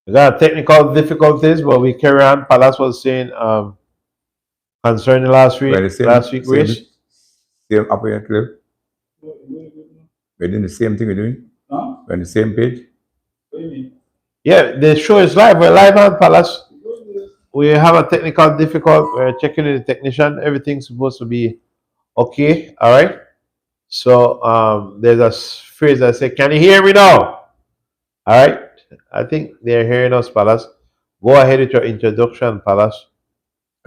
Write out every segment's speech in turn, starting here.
We got technical difficulties, but we carry on. Palace was saying concerning We're the last week race. same up here, Cliff. We're doing the same thing we're doing. We're on the same page. Yeah, the show is live. We're live on Palace. We have a technical difficult. We're checking with the technician. Everything's supposed to be okay. All right. So there's a phrase that say, "Can you hear me now?" All right. I think they're hearing us, Palace. Go ahead with your introduction, Palace.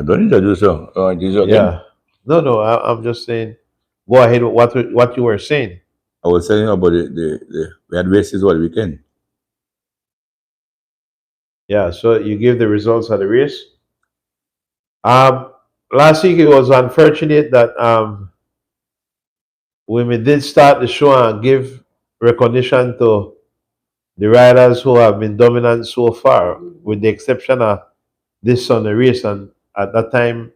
I don't introduce you. Introduce you again. Yeah. No, no. I'm just saying. Go ahead with what you were saying. I was telling you about we had races over the weekend. Yeah. So you give the results of the race. Um, Last week it was unfortunate that when we did start the show and give recognition to the riders who have been dominant so far, with the exception of this Sunday race, and at that time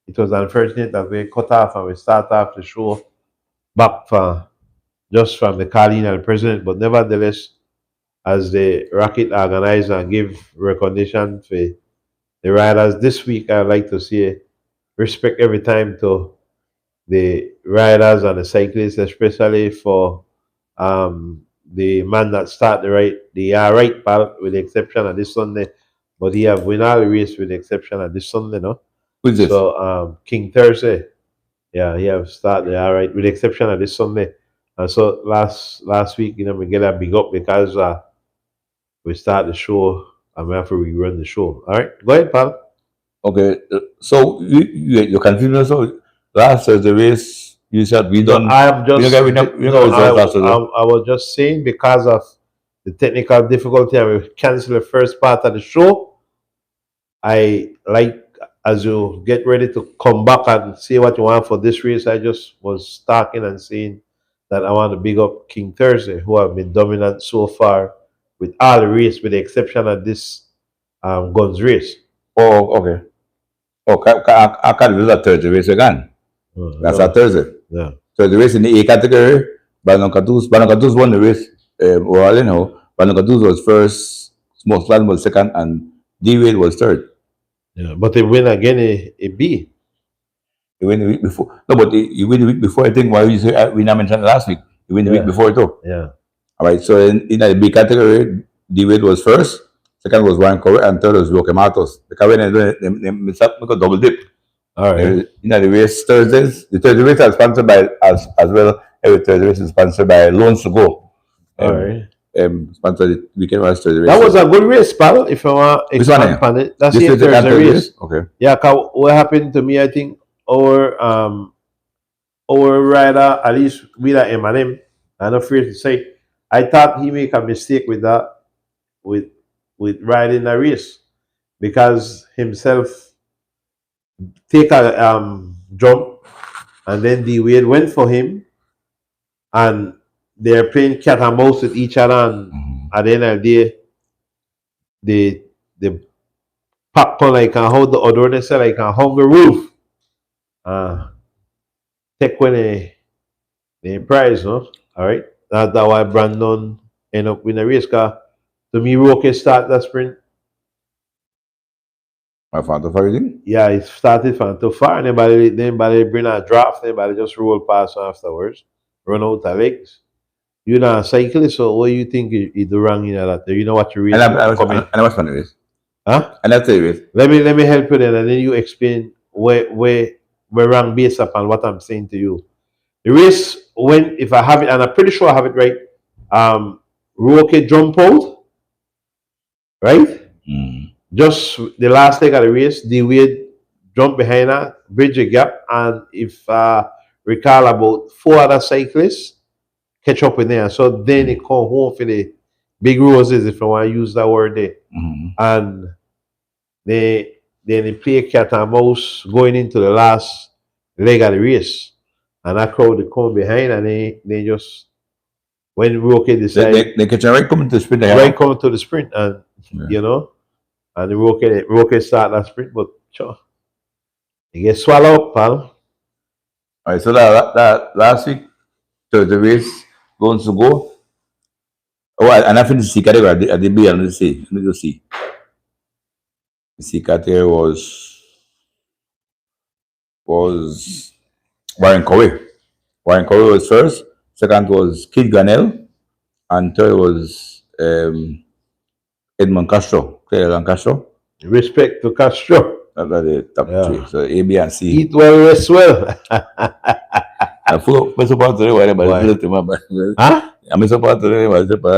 it was unfortunate that we cut off and we start off the show back for just from the Cardinal president, but nevertheless, as the Rocket organizer and give recognition for the riders this week, I'd like to see respect every time to the riders and the cyclists, especially for the man that start the right part with the exception of this Sunday, but he have win all the race with the exception of this Sunday, no? Who's this? So King Thursday, yeah, he have started all right with the exception of this Sunday. And so last week, we get a big up because we start the show and after we run the show. All right, go ahead, pal. Okay. So you confused me. So last Thursday race, you said we No, don't. I am We don't just get no. results last Thursday. I was just saying because of the technical difficulty, and we cancel the first part of the show. I like as you get ready to come back and see what you want for this race. I just was talking and saying that I want to big up King Thursday, who have been dominant so far with all the race, with the exception of this guns race. Oh, okay. Oh, I can't lose a Thursday race again. That's a No, Thursday. yeah. So the race in the A category, Banakatus won the race. Well, you know, Banakatus was first, Smokesland was second, and D Wade was third. Yeah, but they win again a B. He win the week before. No, but he win the week before. I think why you say we not mentioned last week. He win the week Yeah, before too. yeah. All right. So in the B category, D Wade was first, second was Ryan Corey, and third was Roque Matos. The Caribbean they make a double dip. All right. The race Thursdays, the Thursday race is sponsored by as well. Every Thursday race is sponsored by Loans to Go. All right. Sponsored the weekend race Thursday race. That was a good race, pal. If you want to Which one? expand upon it, that's This the is the Thursday Thursday race. race. Okay. Yeah, 'cause what happened to me, I think our rider, at least with that Eminem, I'm not afraid to say, I thought he make a mistake with that, with with riding the race, because himself take a jump, and then the Wade went for him, and they're playing cat and mouse with each other, and at the end of the day, the popcorn like can hold the other one say like a hunger roof. Take when the prize, no? All right. That's why Brandon end up winning the race car. To me, Roque start that sprint. My father for everything. Yeah, it started from too far. Anybody bring a draft, anybody just roll past afterwards, run out of legs. You're not a cyclist, so what do you think you do wrong in that? You know what your race coming? And I was funny race. Huh? And that's the race. Let me help you then, and then you explain where wrong based upon what I'm saying to you. The race went, if I have it, and I'm pretty sure I have it right. Roque jump out, right? Just the last leg of the race, the Wade jump behind her, bridge a gap, and if recall about four other cyclists catch up with there. So then they come home for the big roses, if I want to use that word there. And they play cat and mouse going into the last leg of the race. And that crowd they come behind and they just when Roque decided They catch a right coming to the sprint. right coming to the sprint and and the Roque start that sprint, but sure. He get swallowed up, pal. All right, so that last week, so the race going to go. Oh, and I finished the C category. I did B and the C. Let me just see. The C category was Warren Cowie. Warren Cowie was first. Second was Kid Ganell, and third was Edmond Castro. Cleveland Castro. Respect to Castro. That's the top Yeah. three. So A, B, and C. Eat well, rest well. I full of support to the whatever. Huh? I'm support to the whatever.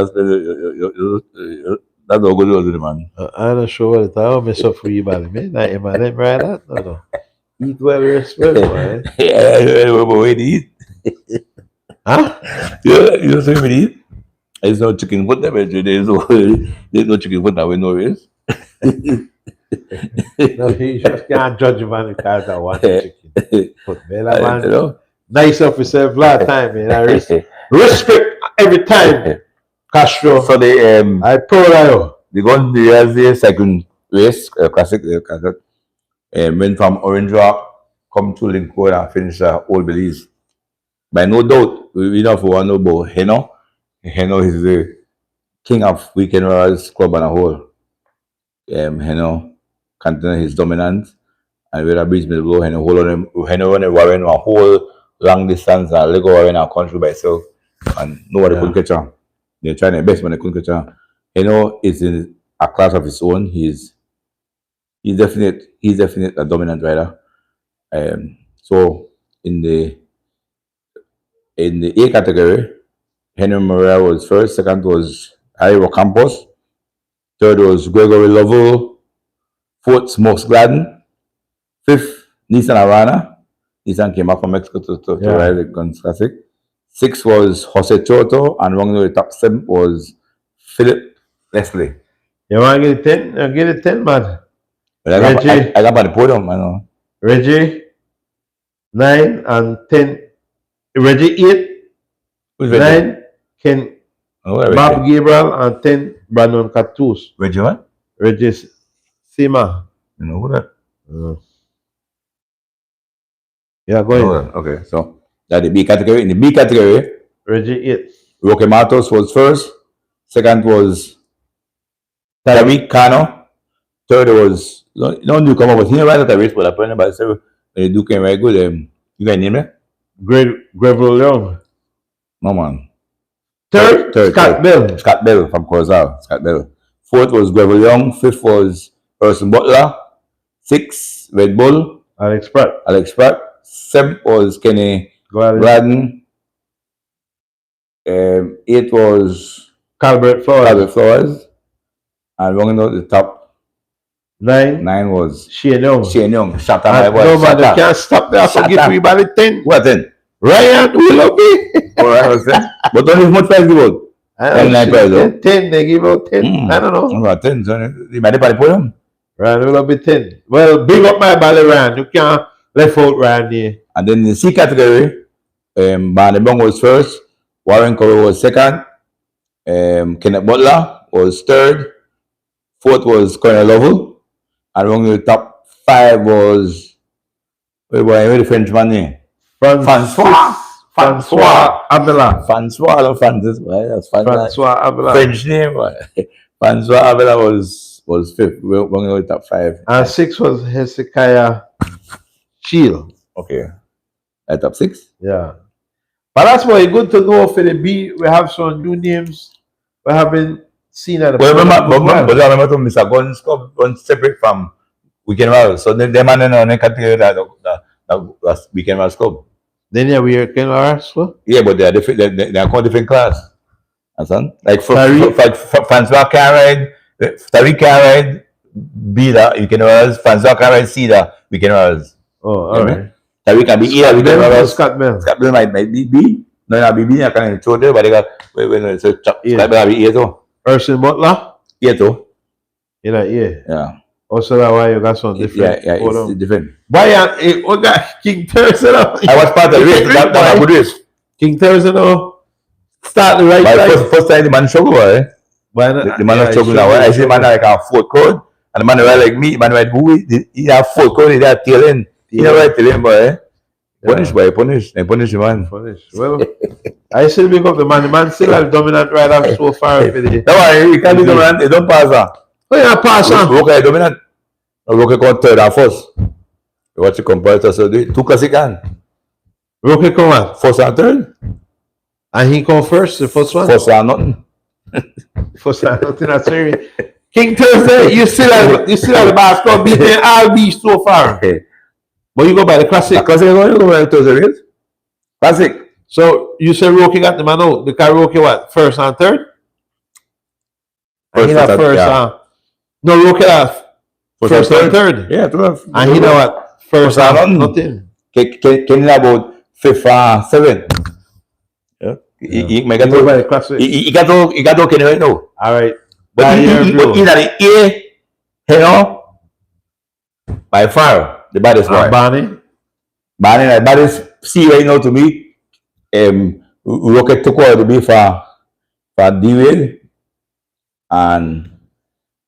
That's all good to the man. I'm not sure what it is. I'll mess up for you, man. Not in my name, right? No. Eat well, rest well, man. Yeah, wait to eat. Huh? Yeah, you know what I mean? There's no chicken foot there, but there's no chicken foot that we know is. No, you just can't judge a man because I want chicken. But man, that man, You know? nice of yourself last time, man. I respect every time, Castro. So the I proud of they got the second race, classic, went from Orange Rock, come to Lincoln and finish Old Belize. By no doubt, we don't want to know about Heno. Heno is the king of weekend riders club on a whole. Heno continue his dominance, and with a beach middle, Heno hold on him. Heno run warring a whole long distance and Lego warring our country by itself, and nobody could catch him. They're trying their best, but they couldn't catch him. Heno is in a class of his own. He's definitely a dominant rider. So in the A category, Henry Morea was first. Second was Harry Campos. Third was Gregory Lovell. Fourth, Smokes Gladden. Fifth, Nissan Arana. Nissan came back from Mexico to ride the Guns Classic. Sixth was Jose Choto, and among the top 7 was Philip Leslie. You want to get it 10? Get it 10, man. But I got by the podium, I know. Reggie, 9 and 10. Reggie, 8. Who's Reggie? 9, Ken, Oh, Bob Gabriel, and 10, Brandon Catus. Reggie what? Reggie Sima. You know who that? Yeah, go ahead. Okay, so that's the B category. In the B category, Reggie 8. Roque Matos was first. Second was Tariq Kano. Third was no newcomer, but he didn't ride at a race, but apparently by the when they do came very good. You got a name there? Greville Young. No man. Third, Scott Bell. Scott Bell from Corozal. Scott Bell. Fourth was Greville Young. Fifth was Urson Butler. Sixth, Red Bull. Alex Pratt. Seventh was Kenny Gladden. Eighth was Calvert Flores. And running out the top 9 was Shane Young. Shut up, my boy. No man, you can't stop there. Shut Forgive up. me by the 10. What then? Ryan Willoughby. Alright, what's that? But don't have much price give out. 10 price, though. 10, they give out 10. I don't know. About 10, so you might have the podium. Ryan Willoughby 10. Well, big up my bally Ryan. You can't left out Ryan there. And then in the C category, Barney Bong was first. Warren Cole was second. Kenneth Butler was third. Fourth was Colonel Lovell. And among the top 5 was where the Frenchman name? Francois Abela. Francois Abela. French name. Francois Abela was 5th. We're going to the top 5. And 6 was Hezekiah Shield. Okay. At top 6? Yeah. But that's why it's good to know for the B. We have some new names we haven't seen at the But remember to Mr. Guns Club separate from Weekend Riders. So them man in the category that Weekend Riders Club. Then yeah, we can also. Yeah, but they are different. They are called different class. Understand? Like Francois can ride, Tariq can ride B that Weekend Riders. Francois can ride C that Weekend Riders. Oh, all right. Tariq can be A Weekend Riders. Scott Bell. Scott Bell might be B. No, not be B. I can't throw there, but they got so Scott Bell be A too. Urson Butler. A too. You know, yeah. Yeah. Also, that why you got some different. Yeah, it's different. Why we got King Thursday now? I was part of the race. That was a good race. King Thursday now. Start the right side. First time the man struggle, eh? The man was struggling now. I see the man like a 4th code, and the man ride like me. The man ride who he have 4th code. He have tail in. He have right tail in, boy. Punish, boy, punish. They punish the man. Punish. Well, I still big up the man. The man still a dominant rider so far for the. No, you can't be dominant. They don't pass that. Oh yeah, pass on. Roke dominant. Roke got third and first. What you compare to so do two classic can. Roke come what? First and third. And he come first, the first one. First and nothing. First and nothing. That's serious. King Thursday, you still have the basketball beating all beast so far. But you go by the classic. Classic, you go by the Thursday. Classic. So you say Roke got the man out. The karaoke what? First and third? And he that first no, Roke that first and third. Yeah, 12. And he know what? First and nothing. Can you about fifth and seventh? Yeah. He got to can right now. All right. But in the A, you know, by far the baddest one. Barney, the baddest C right now to me. Rocket took over to be for D-Wade and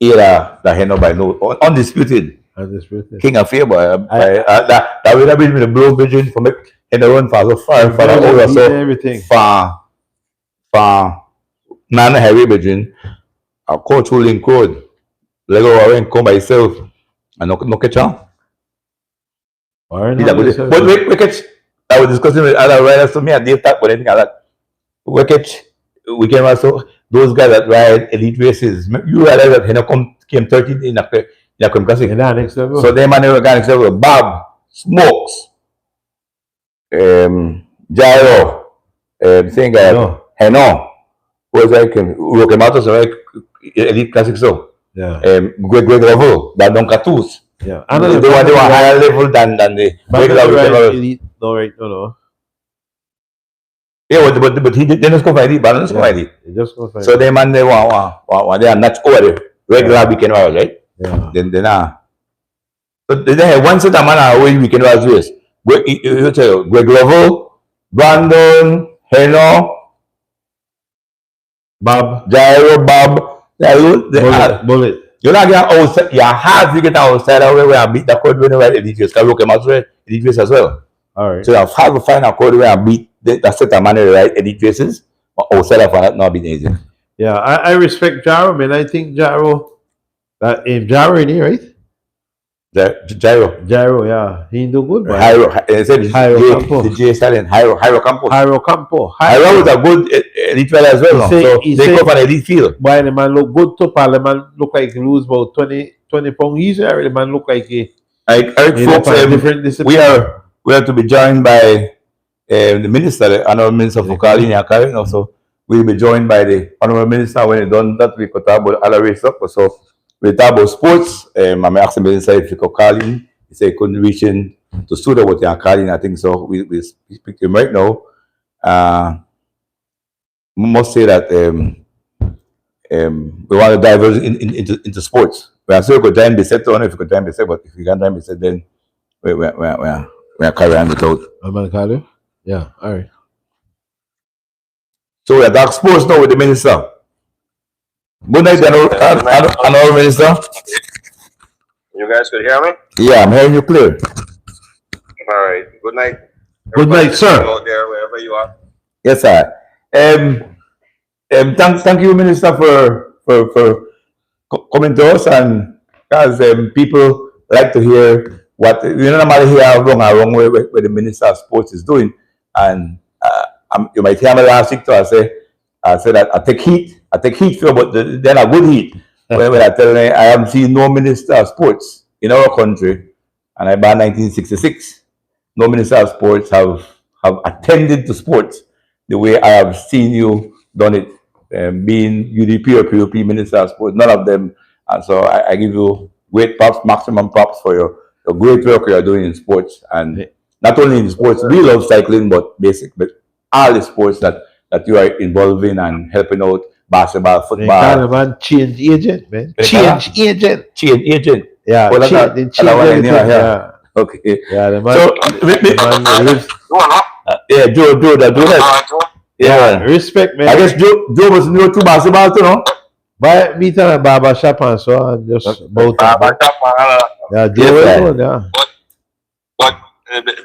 era that he know by no undisputed. King of Fear, boy. That would have been the blow vision for me in the run for so far for everything. For non-heavy vision. A coach who link code. Lego Warren come by himself and no catch on. But we catch. I was discussing with other riders to me and Dave talk about anything like that. We catch. We can also those guys that ride elite races. You realize that he came 13th in a classic. So they man never got next level. Bob, Smokes, Gyro, saying guy, Heno, who was like Roque Matos, like elite classic so. Yeah. Greg level, that don't cartoons. Yeah. And they were higher level than the regular elite. No, right, no. Yeah, but he didn't just go for it, balance go it. So they man they want they are not over the regular weekend hours, right? Yeah. Then so they have one set of man away weekend hours race. Greg Level, Brandon, Heno, Bob, Gyro, Bob, Bullet. You're not getting outside. You're hard to get outside away where I beat the code when you ride elite race. Can look at elite race as well. All right. So you're hard to find a code where I beat that set of man who ride elite races, but outside of that, not being easy. Yeah, I respect Jaro, man. I think Jaro, that Jaro in here, right? Gyro, yeah. He do good, man. The J Stallion, Hyro Campos. Hyro was a good elite rider as well. So they go for an elite field. Why the man look good to the man look like he lose about 20 pounds easy. The man look like he folks, different discipline. We are to be joined by the minister, the Honorable Minister for Carlin, so we'll be joined by the Honorable Minister when he done that. We could talk about other race up. So we talk about sports. I'm asking the minister if he could call in. He said he couldn't reach in to studio what they are calling. I think so. We speak to him right now. We must say that we want to diverge into sports. We are still going to join the set. I don't know if you could join the set, but if you can't join the set, then we are carrying it out. I'm going to call you? Yeah, all right. So we are talking sports now with the minister. Good night, Honorable Minister. You guys could hear me? Yeah, I'm hearing you clear. All right. Good night. Good night, sir. Out there, wherever you are. Yes, sir. Thank you, Minister, for coming to us, and because people like to hear what you normally hear wrong way what the Minister of Sports is doing, and you might hear me last week too. I said that I take heat for, but then a good heat. when I tell them I haven't seen no Minister of Sports in our country, and I born 1966. No Minister of Sports have attended to sports the way I have seen you done it, being UDP or POP Minister of Sports. None of them, and so I give you great props, maximum props for your great work you are doing in sports, and not only in sports. We love cycling, but all the sports that you are involved in and helping out, basketball, football. Man, change agent, man. Change agent. Yeah, change agent. Yeah. Okay. Yeah, the man. So, Joe, that. Yeah, respect, man. I guess Joe was new to basketball too, no? But meet at a barber shop and so on, just both. Barber shop, yeah, Joe, yeah. But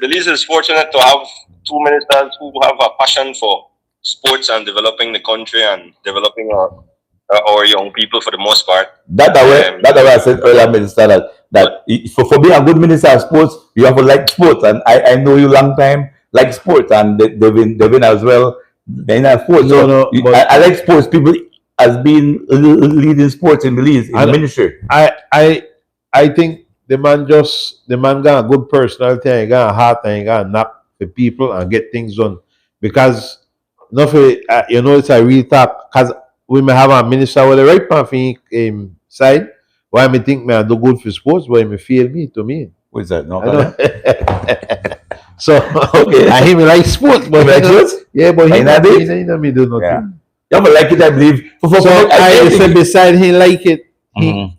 Belize is fortunate to have two ministers who have a passion for sports and developing the country and developing our young people for the most part. That's why I said earlier, Minister, that for being a good minister of sports, you have to like sports. And I know you long time like sports, and they've been as well. They're in sports. I like sports people as being leading sports in Belize in ministry. I think the man got a good personality and he got a heart and he got a knack for people and get things done. Because it's a real talk. Because we may have a minister with the right man for side. Why me think me I do good for sports, why me feel me to me. What's that? No, so okay, I him like sports, but like sports? Yeah, but he not me do nothing. Yeah, but like it, I believe. So I said beside he like it.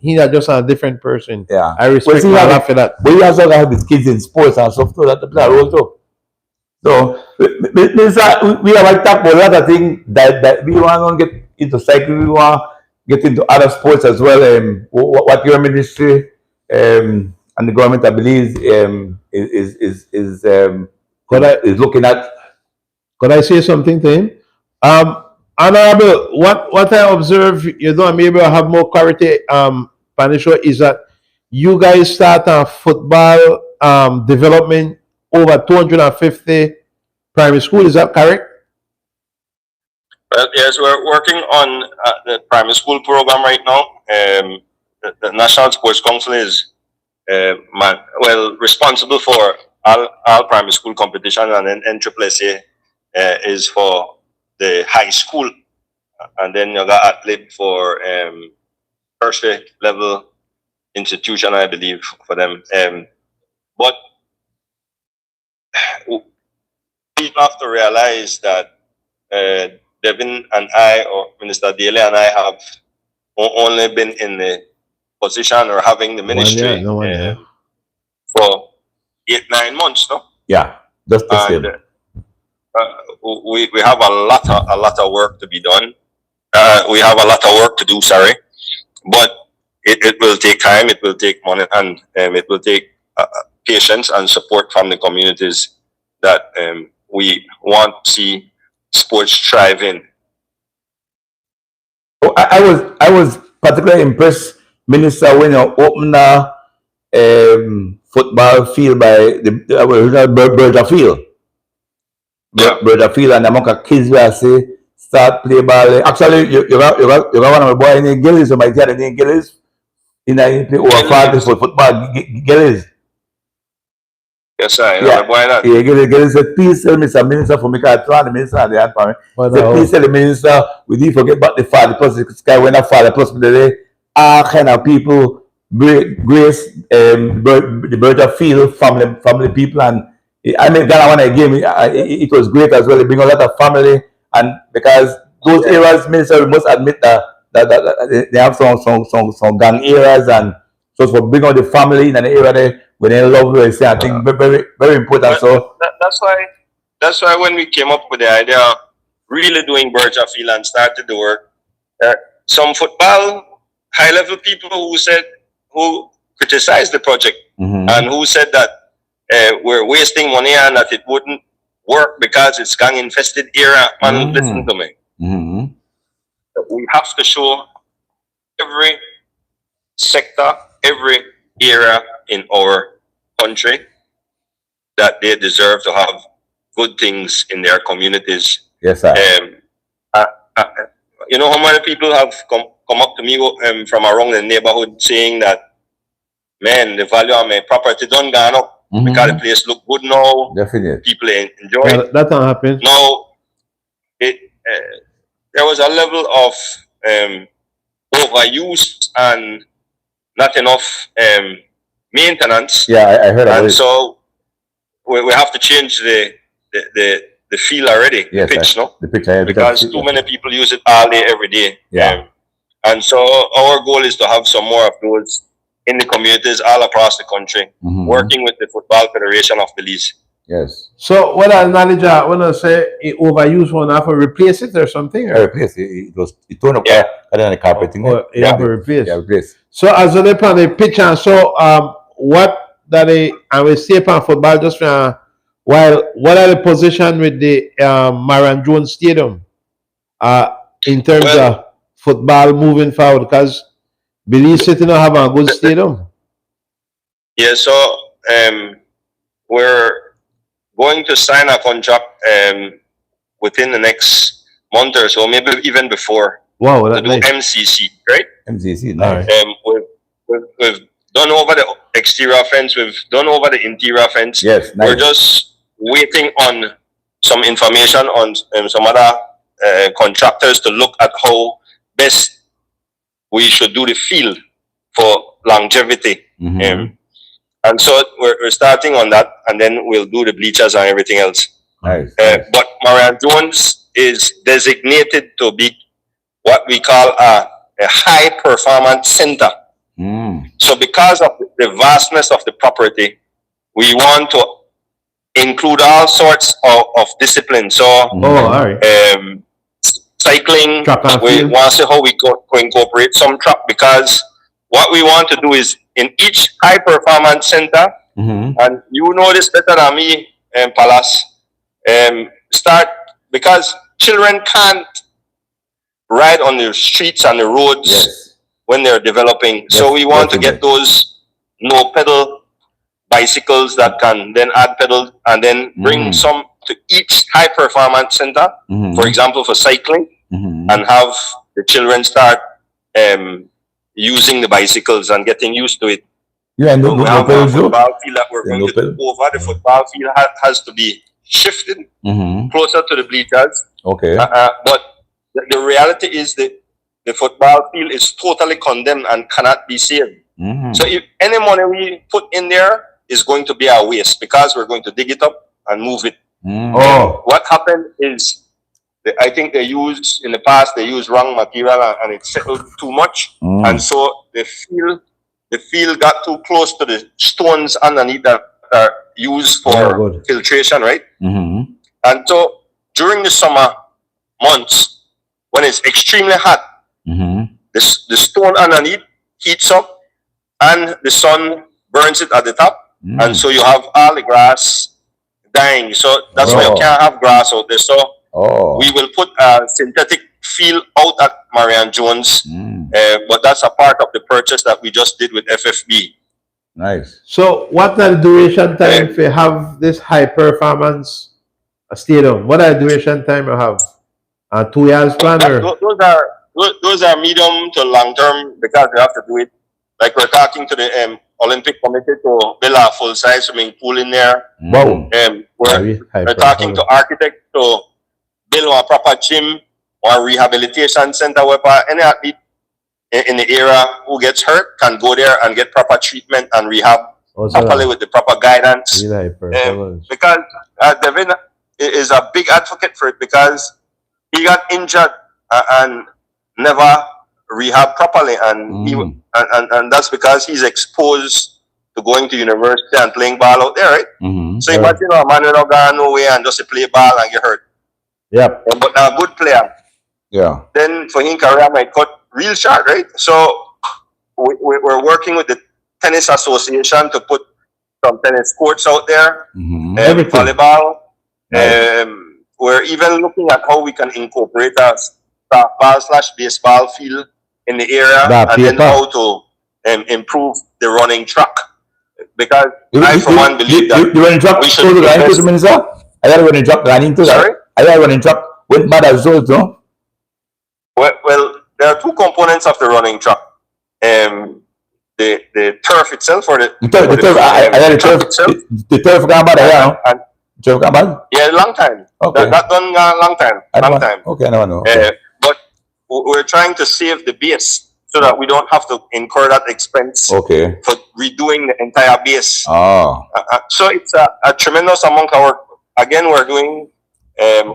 He's just a different person. Yeah, I respect him a lot for that. But he also have his kids in sports and stuff too. That play a role too. So we have talked about a lot of things that we want to get into cycling. We want to get into other sports as well. What your ministry and the government, I believe, is looking at. Could I say something to him? Honorable, what I observe, maybe I have more clarity, Panisho, is that you guys start a football development over 250 primary school. Is that correct? Well, yes, we're working on the primary school program right now. The National Sports Council is responsible for all primary school competition, and then NSSA is for the high school, and then you got athlete for tertiary level institution, I believe, for them. But people have to realize that Devin and I, or Minister Daly and I, have only been in the position or having the ministry for 8-9 months, no? Yeah, just the same. We have a lot of work to be done. We have a lot of work to do, sorry, but it will take time, it will take money, and it will take patience and support from the communities that we want to see sports thriving. I was particularly impressed, Minister, when you opened the football field by the original Berger Field. Berger Field, and among the kids where I say start play ball. Actually, you got one of my boy in Gillies, so my dad in Gillies. In play over 40 for football, Gillies. Yes, sir. Yeah, boy, that. Yeah, Gillies said, please tell Mr. Minister for me, because I the minister and the parent. Please tell the minister, we need to forget about the father plus the sky when the father plus the all kind of people grace the Berger Field family people, and I mean Ghana when I gave it was great as well. They bring a lot of family, and because those areas, minister, we must admit that they have some gang areas, and so for bring out the family in an area there when they love it, I think very very important. So that's why when we came up with the idea of really doing Berger Field and started the work, some football high level people who criticized the project and who said that we're wasting money and that it wouldn't work because it's gang infested area. Man, listen to me. We have to show every sector, every area in our country that they deserve to have good things in their communities. Yes, sir. You know how many people have come up to me from around the neighborhood saying that, man, the value of my property done gone up because the place look good now. Definitely. People enjoy it. That don't happen. Now, there was a level of overuse and not enough maintenance. Yeah, I heard about it. And so we have to change the feel already, yes, the pitch, no? The pitch, because too many people use it all day, every day. Yeah. And so our goal is to have some more of those in the communities all across the country, working with the Football Federation of Belize. Yes. So what I manager when I say it overuse one, I have to replace it or something? Or? Replace it. It turned up other than the carpeting. You have to replace. Yeah, replace. So as they plan the pitch, and so what that they and we stay on football just for a while. What are the position with the Marion Jones Stadium in terms Well, of football moving forward? Because Belize City not have a good stadium. yeah, so um, we're going to sign a contract within the next month or so, maybe even before, Wow, to that's do nice. MCC, right? MCC, All nice. right. We've done over the exterior fence, we've done over the interior fence. Yes, We're nice. just waiting on some information on some other contractors to look at how best we should do the field for longevity. Mhm. And so we're starting on that, and then we'll do the bleachers and everything else. Nice. nice. But Marion Jones is designated to be what we call a high performance center. Mm. So because of the vastness of the property, we want to include all sorts of disciplines. So Oh, all right. cycling, Track and we field. want to see how we go incorporate some track, because what we want to do is in each high performance center, Mhm. and you know this better than me, Palace, start, because children can't ride on the streets and the roads Yes. when they're developing. So we want to get those no pedal bicycles that can then add pedals and then bring some to each high performance center, Mhm. for example, for cycling, Mhm. and have the children start using the bicycles and getting used to it. Yeah, no, We no, have no a pedal. football field that we're Yeah, going no to pedal. do over. The football field has to be shifted Mhm. closer to the bleachers. Okay. But the reality is that the football field is totally condemned and cannot be saved. Mhm. So if any money we put in there is going to be a waste, because we're going to dig it up and move it. Mm. Oh, What happened is, I think they used in the past, they used wrong material and it settled too much, and so the field got too close to the stones underneath that are used Oh, for good. filtration, right? Mhm. And so during the summer months, when it's extremely hot, Mhm. the stone underneath heats up and the sun burns it at the top. And so you have all the grass dying. So that's why you Oh. can't have grass out there. So Oh. we will put a synthetic field out at Marion Jones, but that's a part of the purchase that we just did with FFB. Nice. So what are the duration time if you have this high performance stadium? What are the duration time you have? 2 years plan or? Those are medium to long term, because we have to do it. Like we're talking to the Olympic Committee to build a full size swimming pool in there. Wow. We're High talking to performance. architects to build a proper gym or rehabilitation center where any athlete in the area who gets hurt can go there and get proper treatment and rehab properly with the proper guidance. Really high performance. Because Devin is a big advocate for it, because he got injured and never rehab properly, and and that's because he's exposed to going to university and playing ball out there, right? Mhm. So imagine a man who not go nowhere and just play ball and get hurt. Yep. But now a good player, Yeah. then for him career might cut real short, right? So we're working with the tennis association to put some tennis courts out there, Mhm. Everything. volleyball. Nice. We're even looking at how we can incorporate a softball/baseball field in the area, That and then paper. how to improve the running track. Because I, for one, believe that you running truck we should to the line to invest- the minister? I got a running truck running to Sorry? that. I got a running truck with mother sold, no? Well, there are two components of the running track. The turf itself, or the turf, I got the track turf. itself. The turf gone bad, yeah. And, Turf gone bad? yeah, long time. Okay. That done long time. Long time. Okay, I know. Okay. But we're trying to save the base so that we don't have to incur that expense Okay. for redoing the entire base. Ah. So it's a tremendous amount of work. Again, we're doing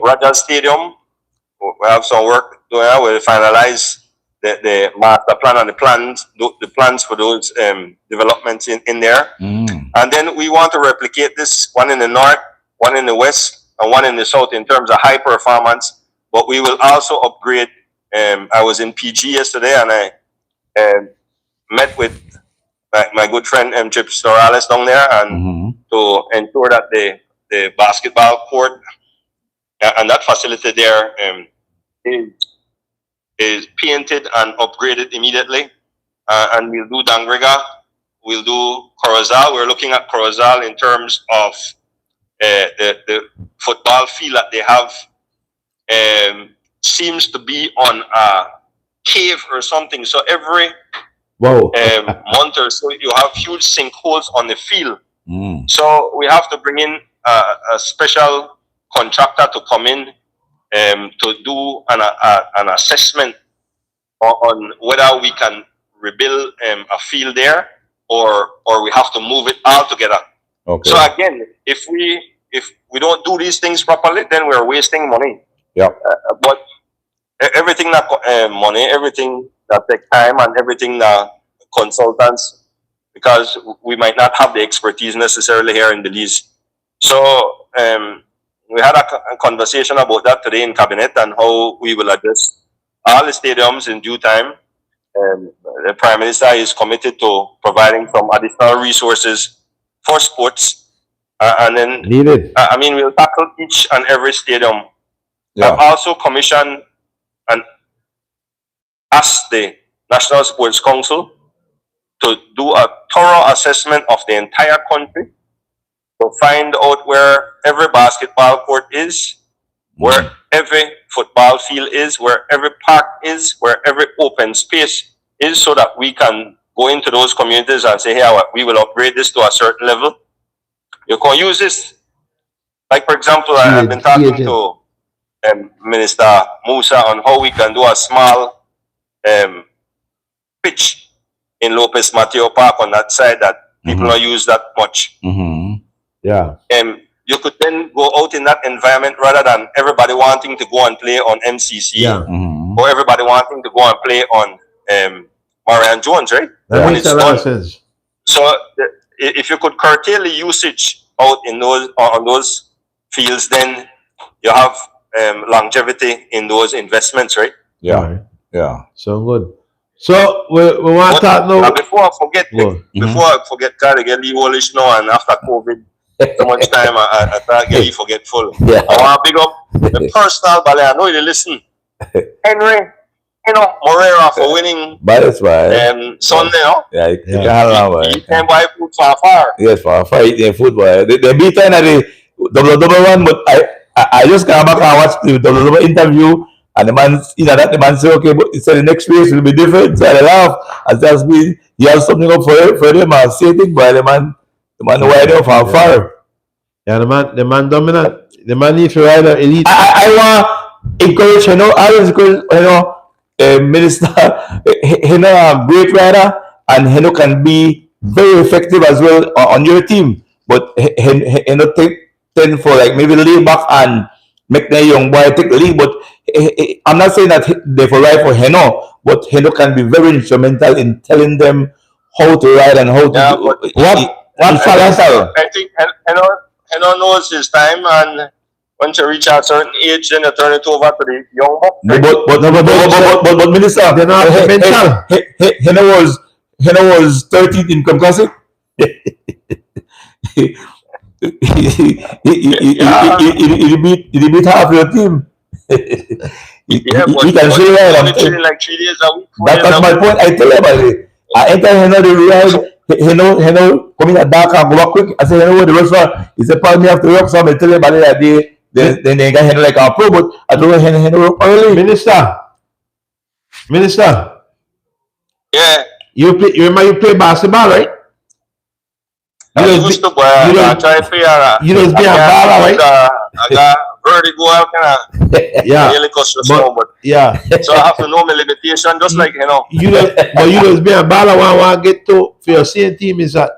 Rogers Stadium. We have some work doing. We'll finalize the master plan and the plans for those developments in there. And then we want to replicate this, one in the north, one in the west, and one in the south in terms of high performance. But we will also upgrade. I was in PG yesterday, and I met with my good friend Chip Storales down there, and to ensure that the basketball court and that facility there is painted and upgraded immediately. And we'll do Dangriga, we'll do Corozal. We're looking at Corozal in terms of the football field that they have. Seems to be on a cave or something. So every month or so, you have huge sinkholes on the field. So we have to bring in a special contractor to come in to do an assessment on whether we can rebuild a field there or we have to move it all together. Okay. So again, if we don't do these things properly, then we're wasting money. Yep. But everything that money, everything that takes time, and everything that consultants, because we might not have the expertise necessarily here in Belize. So we had a conversation about that today in cabinet and how we will address all the stadiums in due time. The Prime Minister is committed to providing some additional resources for sports, and then Needed. I mean, we'll tackle each and every stadium. Yeah. I've also commissioned and asked the National Sports Council to do a thorough assessment of the entire country to find out where every basketball court is, where every football field is, where every park is, where every open space is, so that we can go into those communities and say, hey, we will upgrade this to a certain level. You can use this. Like, for example, I've been talking to Minister Musa on how we can do a small pitch in Lopez Mateo Park on that side that people don't use that much. Yeah. You could then go out in that environment rather than everybody wanting to go and play on MCC or everybody wanting to go and play on Marianne Jones, right? That makes a lot of sense. So if you could curtail the usage out in those on those fields, then you have longevity in those investments, right? Yeah. Right. Yeah. So good. So we want to talk now. Before I forget, try to get the Polish now, and after COVID, so much time I try to get you forgetful. Yeah. I want to big up the personal ballet. I know you listen. Henry, Morera for winning That's right. Sunday, no? Yeah, you can have He can buy food for far. Yes, for eating football. They beat at the double one, but I just came back and watched the double interview, and the man, the man said, okay, but he said the next race will be different. So I laugh. I just be he has something up for them and say thing, but the man wide up and far. Yeah, the man dominant. The man needs to ride an elite. I want encourage, I always encourage, Minister, a great rider, and can be very effective as well on your team. But take 10 for like maybe lay back and make the young boy take the lead. But I'm not saying that they for ride for Heno, but Heno can be very instrumental in telling them how to ride and how to do what I think Heno knows his time, and once you reach a certain age, then you turn it over to the young buck. But Minister, They're not mental. Heno was 13 in Classic. He beat half your team. He can say that. Like 3 days a week. That's my point. I tell everybody. I enter Heno the ride. Heno coming at dark and go back quick. I say Heno the restaurant. He said, "Paul, me have to work." So I tell everybody that then they got Heno like a pro, but I don't know Heno work early. Minister. Yeah. You remember you play basketball, right? I used to try to play. You just be a baller, right? I got vertigo, Yeah. really but yeah. So I have to know my limitation, just like You just be a baller. What I want to get to for your same team is that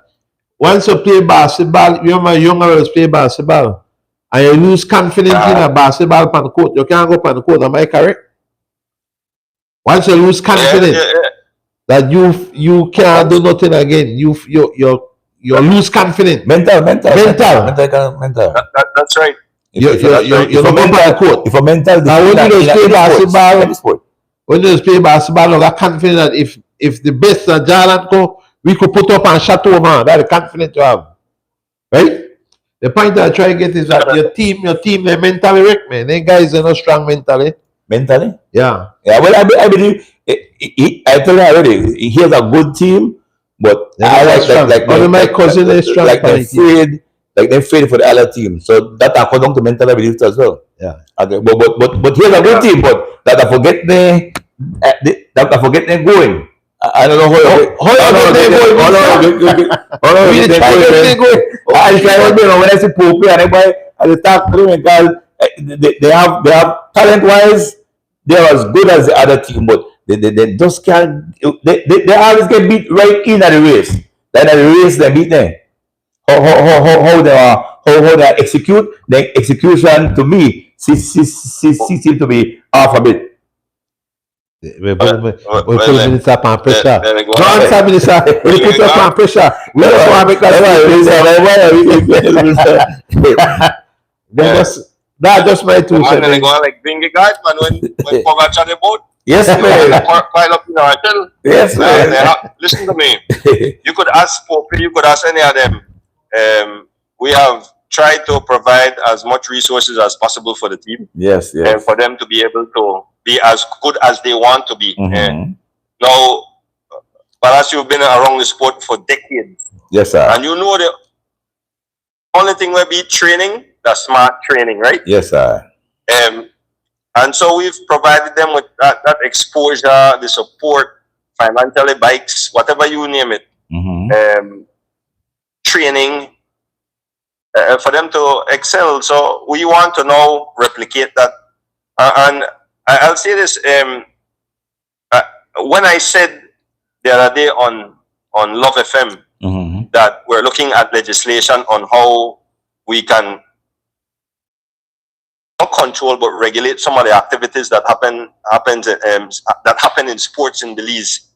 once you play basketball, remember younger girls play basketball, and you lose confidence in a basketball pan court, you can't go pan the court. Am I correct? Once you lose confidence that you can't do nothing again, you lose confidence. Mental. That's right. You're not going to court. If a mental, now when you just play basketball, you got confidence that if the best that Jalan go, we could put up on Chateau, man. That's the confidence you have. Right? The point I try to get is that your team, they're mentally wrecked, man. They guys are not strong mentally. Mentally? Yeah. Yeah, well, I believe, I told you already, he has a good team, but I like only my cousin is strong. Like they're afraid for the other team. So that according to mental ability as well. Yeah. Okay, but here's a good team, but that I forget they going. I don't know how they going. I try when I see Pope and everybody I talk to them because they have talent wise they're as good as the other team, but they just can't. They always get beat right in at the race. Then at the race they beat them. How they execute the execution to me seem to be off a bit. We put minister upon pressure. No answer, minister. We put up on pressure. We just want to make that. That's just my two I'm cents. gonna go like Bingy guys, man. When Pogacar the boat, Yes, man. pile up in our hotel. Yes, man. Listen to me. You could ask Pope, you could ask any of them. We have tried to provide as much resources as possible for the team. Yes, And yes. for them to be able to be as good as they want to be. Now, but as you've been around the sport for decades, Yes, sir. and you know the only thing will be training, the smart training, right? Yes, sir. And so we've provided them with that exposure, the support, financially, bikes, whatever you name it, training for them to excel. So we want to now replicate that. And I'll say this: when I said the other day on Love FM that we're looking at legislation on how we can not control but regulate some of the activities that happen in sports in Belize.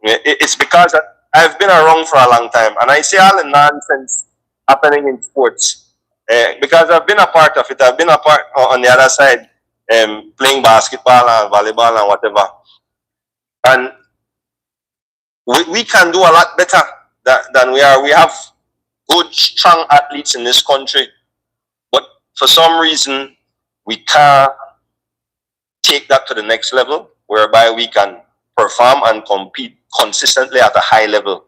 It's because I've been around for a long time, and I see all the nonsense happening in sports because I've been a part of it. I've been a part on the other side, playing basketball and volleyball and whatever, and we can do a lot better than we are. We have good, strong athletes in this country, but for some reason, we can't take that to the next level, whereby we can perform and compete consistently at a high level.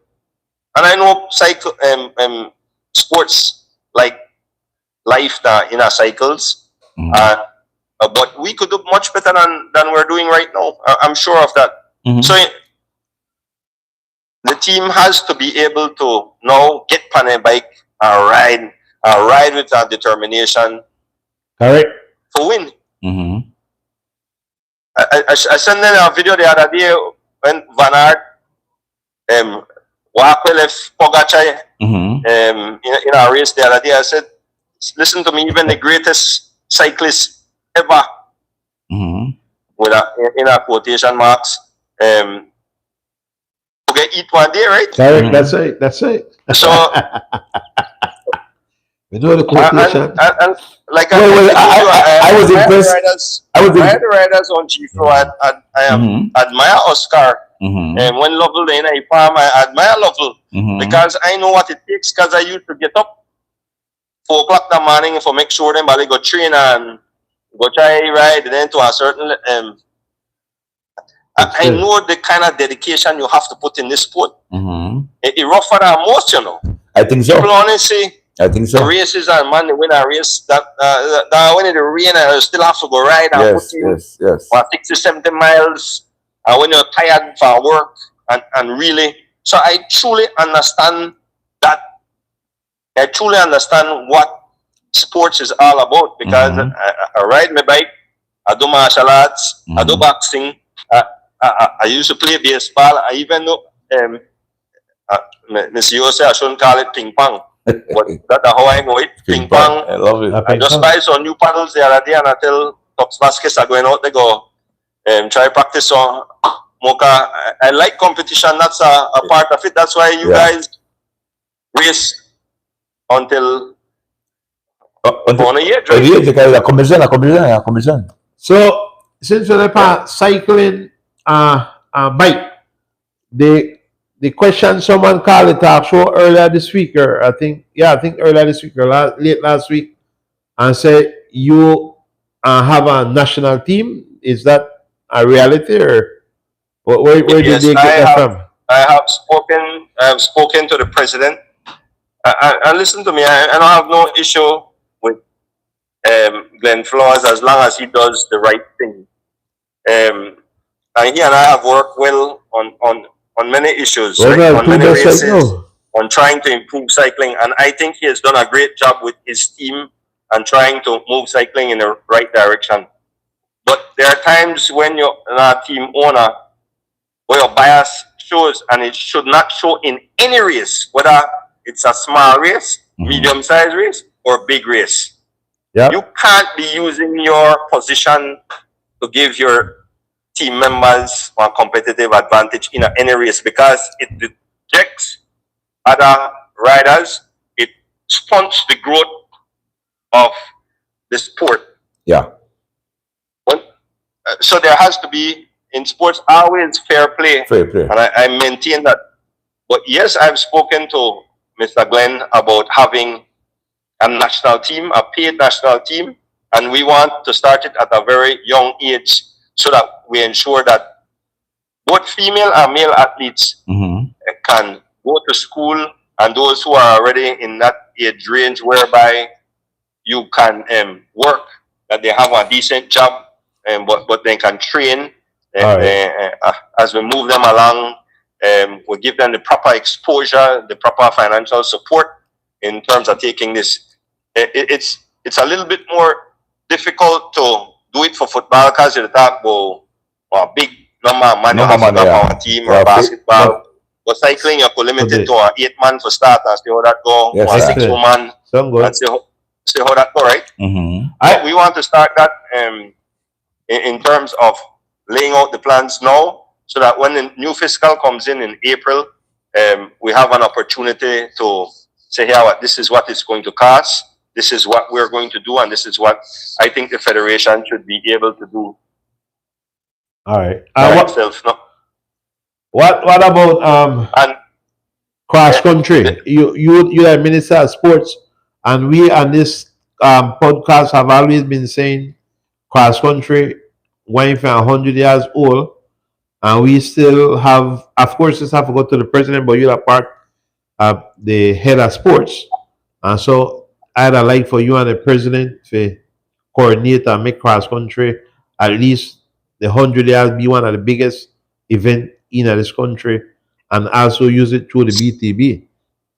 And I know sports like life in our cycles, but we could do much better than we're doing right now. I'm sure of that. So the team has to be able to now get on a bike and ride with our determination. Correct. For win. I sent them a video the other day when Van Aert left Pogacar in a race the other day. I said, listen to me, even the greatest cyclist ever, with in our quotation marks, to get eat one day, right? Correct. That's it. So we know the quotation. And like I was impressed. I the riders on G-Flow. I admire Oscar. And when Lovell in a farm, I admire Lovell because I know what it takes. Because I used to get up 4 o'clock in the morning for make sure them go train and go try ride, and then to a certain. I know the kind of dedication you have to put in this sport. It's rougher than most, you know. I think so. People honestly. I think so. The races and man, they win a race that when it rain, I still have to go ride and put in for 60, 70 miles. And when you're tired from work and really, so I truly understand that. I truly understand what sports is all about because I ride my bike, I do martial arts, I do boxing, I used to play baseball. I even know, Mr. Yose, I shouldn't call it ping pong. But that's how I know it. Ping pong. I love it. I just buy some new paddles the other day and I tell Tops Baskets are going out, they go try practice on Mocha. I like competition, that's a part of it. That's why you guys race until on a year. So since we're cycling bike, the question someone called the talk show earlier this week, or I think earlier this week or late last week, and said you have a national team. Is that a reality, or where did Yes, they get that from? I have spoken to the president. And listen to me, I don't have no issue with Glenn Flores as long as he does the right thing. And he and I have worked well on many issues, Well, right? well, On two many best right races, now. on trying to improve cycling. And I think he has done a great job with his team and trying to move cycling in the right direction. But there are times when you're a team owner where your bias shows, and it should not show in any race, whether it's a small race, medium-sized race, or big race. Yeah. You can't be using your position to give your team members a competitive advantage in any race, because it dejects other riders. It stunts the growth of the sport. Yeah. So there has to be, in sports, always fair play. Fair play. And I maintain that. But yes, I've spoken to Mr. Glenn about having a national team, a paid national team, and we want to start it at a very young age so that we ensure that both female and male athletes can go to school, and those who are already in that age range whereby you can work, that they have a decent job, but they can train as we move them along. We give them the proper exposure, the proper financial support in terms of taking this. It's a little bit more difficult to do it for football because you talk about a big number of money you have to have on a team, or basketball. But cycling, you're limited to an 8-man for start and see how that go, or a 6-woman, and see how that go, right? We want to start that in terms of laying out the plans now, so that when the new fiscal comes in April, we have an opportunity to say, here, this is what it's going to cost, this is what we're going to do, and this is what I think the federation should be able to do. All right. What about and cross country? You are Minister of Sports, and we on this podcast have always been saying cross country going for 100 years old, and we still have, of course, this have to go to the president, but you're a part of the head of sports, and so I'd like for you and the president to coordinate and make cross country at least the 100 years be one of the biggest event in this country, and also use it through the BTB.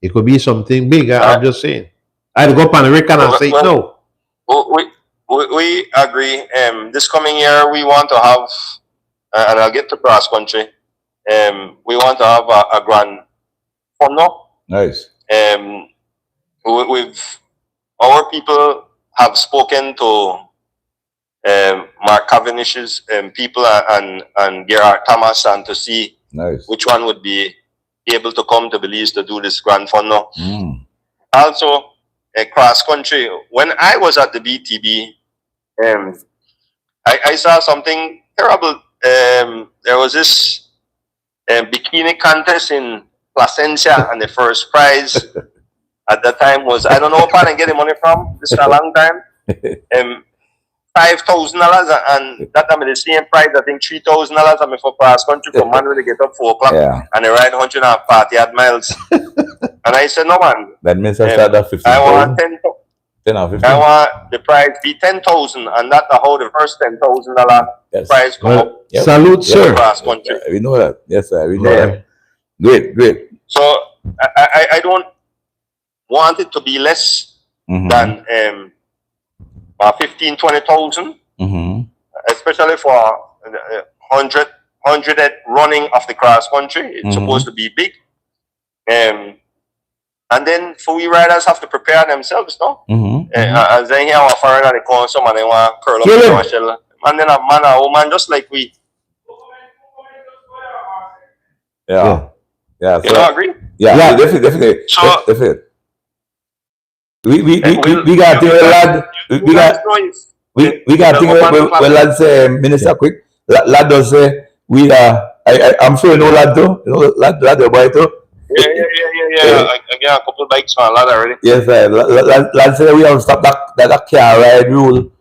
It could be something big. I'm just saying. I'd go up on the record and say no. We agree. This coming year, we want to have, and I'll get to cross country. We want to have a grand funnel. Nice. Our people have spoken to Mark Cavendish's people and Gerard Thomas, and to see which one would be able to come to Belize to do this grand funnel. Also, cross country. When I was at the BTB, I saw something terrible. There was this bikini contest in Placencia, and the first prize at the time was, I don't know if I can get the money from, this is a long time, $5,000, and that time the same price, I think $3,000 I mean, for cross country for man when they get up 4 o'clock and they ride 140 miles. And I said, no man, that means I start at 50. I want 10 or 15. I want the prize be 10,000, and that's how the first $10,000 prize come up. Salute, sir. Cross country. We know that. Yes, sir. We know that. Great. So I don't want it to be less than 15,000, 20,000, especially for 100 running of the cross country. It's supposed to be big. And then for we riders have to prepare themselves, no? As they hear our foreigner, they call someone, they want to curl up in our shell. And then a man or woman, just like we. Yeah. You don't agree? Yeah. Definitely. So, definitely. We got thing with lad. We got thing with lads. Minister quick. Lad does say we I I'm sure you know lad too. You know lad your boy too. Yeah. I got a couple of bikes on a lot already. Yes, lad said we have stopped that car ride rule.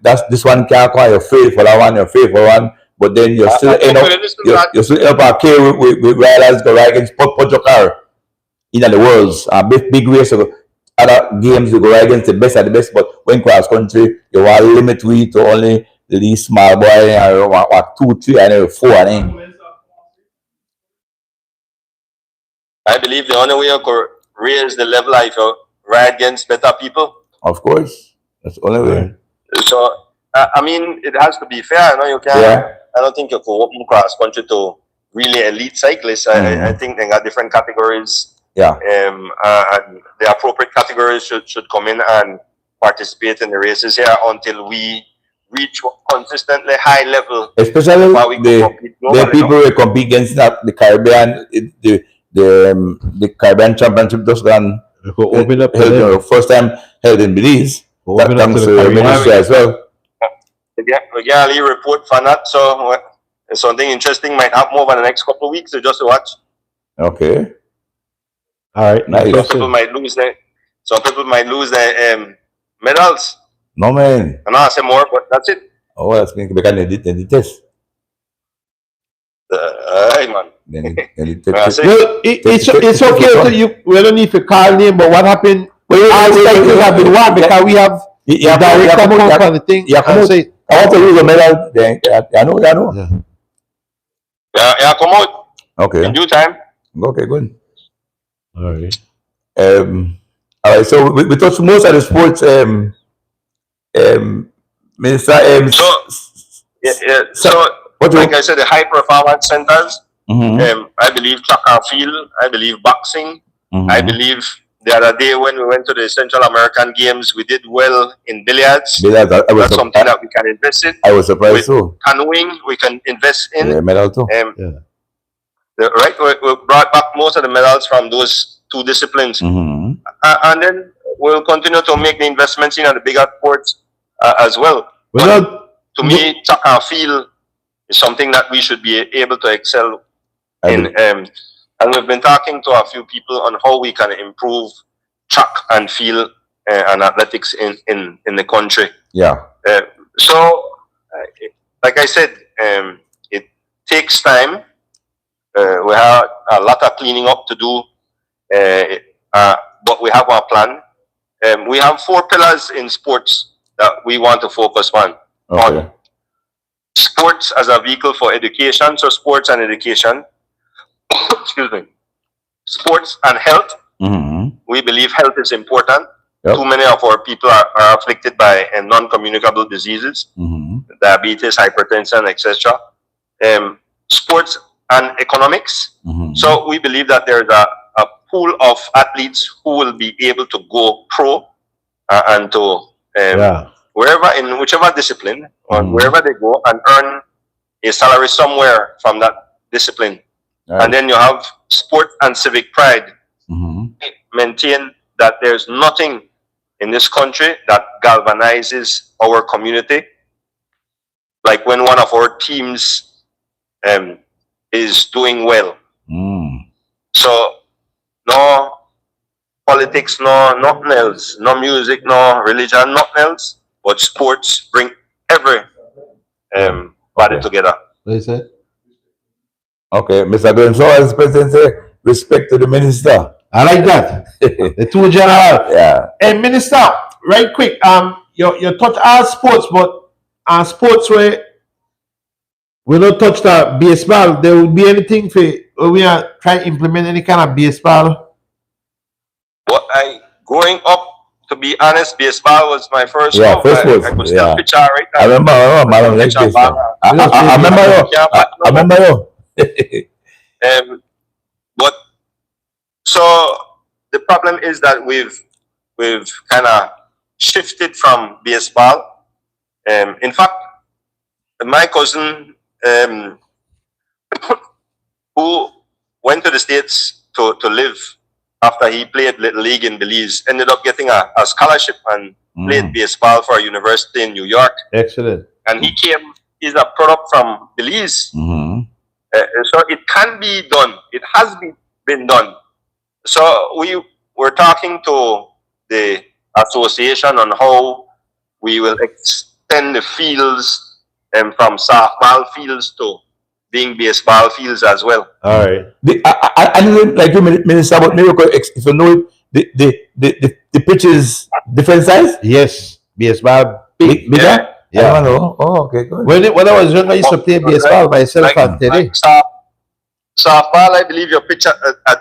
That's this one car call you fail for that one, you fail for one, but then you still end up you still end up a car with riders go ride against put your car in the worlds. Big race of other games you go ride against the best of the best, but when cross country you want to limit we to only the least small boy and what 2, 3 and then 4 and then. I believe the only way you could raise the level if you ride against better people. Of course. That's the only way. So I mean it has to be fair, you know, you can't I don't think you could open cross country to really elite cyclists. I think they got different categories. Yeah. And the appropriate categories should come in and participate in the races here until we reach consistently high level. Especially the people who compete against the Caribbean, the Caribbean Championship just gone open up first time held in Belize. Open thanks to the ministry as well. We get a report for that, so something interesting might happen over the next couple of weeks. So just to watch. Okay. All right. Nice. Some people might lose their medals. No man. I know I say more, but that's it. Oh, that's going to be kind of the test. Hey man. Well, it's okay to you. We don't need to call name, but what happened? Our cycles have been won because we have direct come out on the thing. Yeah, come on. I want to lose a medal. Then I know. Yeah, come out. Okay. In due time. Okay, good. All right. All right. So we touched most of the sports. Minister. So like I said, the high performance centers. I believe track and field. I believe boxing. I believe the other day when we went to the Central American Games, we did well in billiards. That's something that we can invest in. I was surprised too. Canoeing, we can invest in. Yeah, medal too. We brought back most of the medals from those two disciplines. And then we'll continue to make the investments in the bigger sports as well. To me, track and field is something that we should be able to excel in. And we've been talking to a few people on how we can improve track and field and athletics in the country. Yeah. So, like I said, it takes time. We have a lot of cleaning up to do, but we have our plan. We have 4 pillars in sports that we want to focus on. Okay. On sports as a vehicle for education, so sports and education. Excuse me. Sports and health. We believe health is important. Too many of our people are afflicted by non-communicable diseases, diabetes, hypertension, etc. Sports and economics. So we believe that there's a pool of athletes who will be able to go pro and to in whichever discipline or wherever they go and earn a salary somewhere from that discipline. And then you have sport and civic pride. Maintain that there's nothing in this country that galvanizes our community like when one of our teams is doing well. So no politics, no nothing else, no music, no religion, nothing else, but sports bring every body together. What you say? Okay, Mr. Gonzalez, President, say, respect to the minister. I like that. The two general. Yeah. Hey, Minister, right quick. You touch all sports, but sports where we don't touch the baseball. There will be anything for we are trying to implement any kind of baseball. Well, growing up, to be honest, baseball was my first love. I could still pitch out right now. I remember I remember you. But so the problem is that we've kind of shifted from baseball. In fact, my cousin who went to the States to live after he played Little League in Belize, ended up getting a scholarship and played baseball for a university in New York. Excellent. And he came is a product from Belize. So it can be done. It has been done. So we were talking to the association on how we will extend the fields from softball fields to being baseball fields as well. All right. I know, like you, Minister, but maybe if you know the pitch is different size, Yes, baseball. bigger. Yeah. I don't know. Oh, okay, good. When I was young, I used to play baseball myself and Teddy. Softball, I believe you pitch at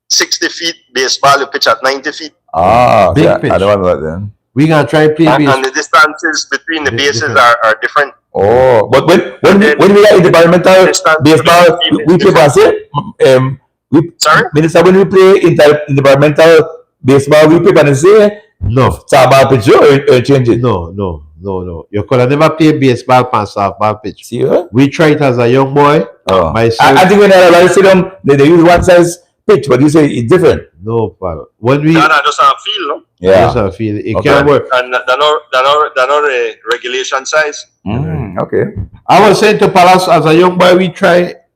60 feet. Baseball, you pitch at 90 feet. Ah, Big okay. pitch. I don't know that then. We gonna try play And baseball. the distances between the bases Different. are different. Oh, but when we are in departmental baseball, we play basket. Sorry? Minister, when we play in departmental baseball, we play and say No, softball pitch or change it. no. You could have never play baseball pan softball pitch. See you? We tried as a young boy. Oh. Myself. I think when I sit down, they use one size pitch, but you say it's different. No, pal. When we No, just on field, no? Yeah. just a feel it Okay. can't work. And they're not a regulation size. Okay. I was saying to Palace as a young boy, we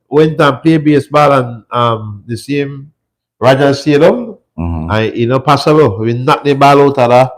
went and play baseball and the same Raja Stadium. And pass we knocked the ball out of that.